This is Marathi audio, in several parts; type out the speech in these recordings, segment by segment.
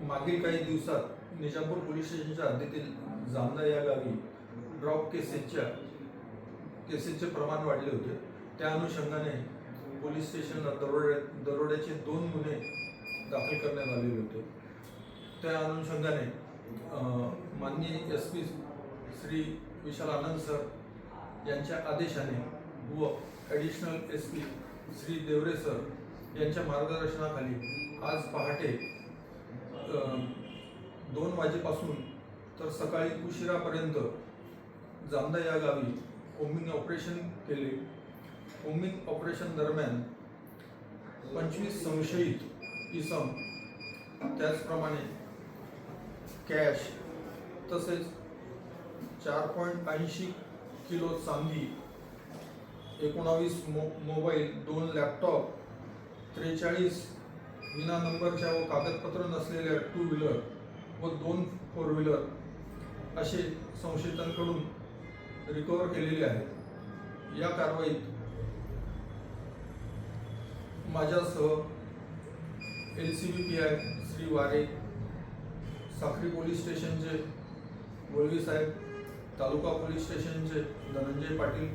मागील काही दिवसात निजामपूर पोलीस स्टेशनच्या हद्दीतील जामदा या गावी ड्रॉप केसेसचे प्रमाण वाढले होते। त्या अनुषंगाने पोलीस स्टेशनला दरोड्याचे 2 गुन्हे दाखल करण्यात आलेले होते। त्या अनुषंगाने माननीय SP श्री विशाल आनंद सर यांच्या आदेशाने व additional SP Shri Devre sir यांच्या मार्गदर्शनाखाली आज पहाटे 2 वाजेपासून तर सकाळी उशिरापर्यंत जामदा या गावी कोम्बिंग ऑपरेशन केले। कोम्बिंग ऑपरेशन दरम्यान 25 संशयित इसम, त्याचप्रमाणे कॅश तसेच 4.80 किलो चांदी, 19 मोबाईल, 2 लॅपटॉप, 43 विना नंबरच्या व कागदपत्र नसलेल्या 2 व्हीलर व 2 4 व्हीलर असे संशयितांकडून रिकव्हर केलेले आहेत। या कारवाईत माझ्यासह LCB PI श्री वारे, साखरी पोलीस स्टेशनचे वळवी साहेब, तालुका पोलीस स्टेशनचे धनंजय पाटील,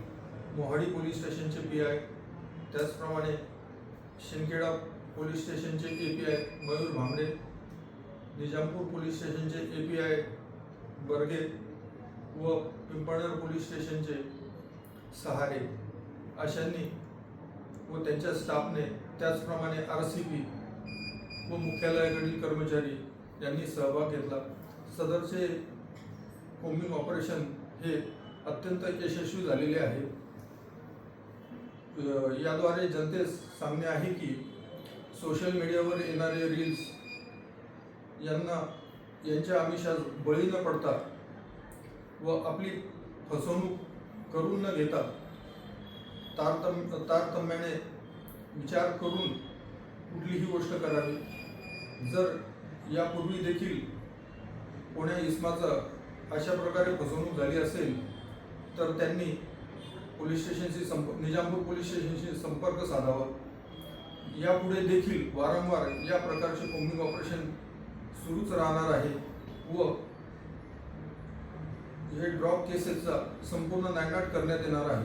मोहाडी पोलीस स्टेशनचे PI, त्याचप्रमाणे शिंदखेडा पोलीस स्टेशनचे API मयूर भांबरे, निजामपूर पोलीस स्टेशनचे API बर्गे व पिंपळनेर पोलीस स्टेशनचे सहारे अशांनी व त्यांच्या स्टाफने, त्याचप्रमाणे RCP व मुख्यालयाकडील कर्मचारी यांनी सहभाग घेतला। सदरचे कोम्बिंग ऑपरेशन हे अत्यंत यशस्वी झालेले आहे। याद्वारे जनतेस सांगणे आहे की सोशल मीडियावर येणारे रील्स यांच्या आमिषास बळी न पडता व आपली फसवणूक करून न घेता तारतम्याने विचार करून कुठलीही गोष्ट करावी। जर यापूर्वी देखील कोण्या इसमाचा अशा प्रकारे फसवणूक झाली असेल तर त्यांनी निजामपूर पोलीस स्टेशनशी संपर्क साधावा। यापुढे देखील वारंवार या प्रकारचे कोम्बिंग ऑपरेशन सुरूच राहणार आहे व हे ड्रॉप केसेसचा संपूर्ण नायनाट करण्यात येणार आहे।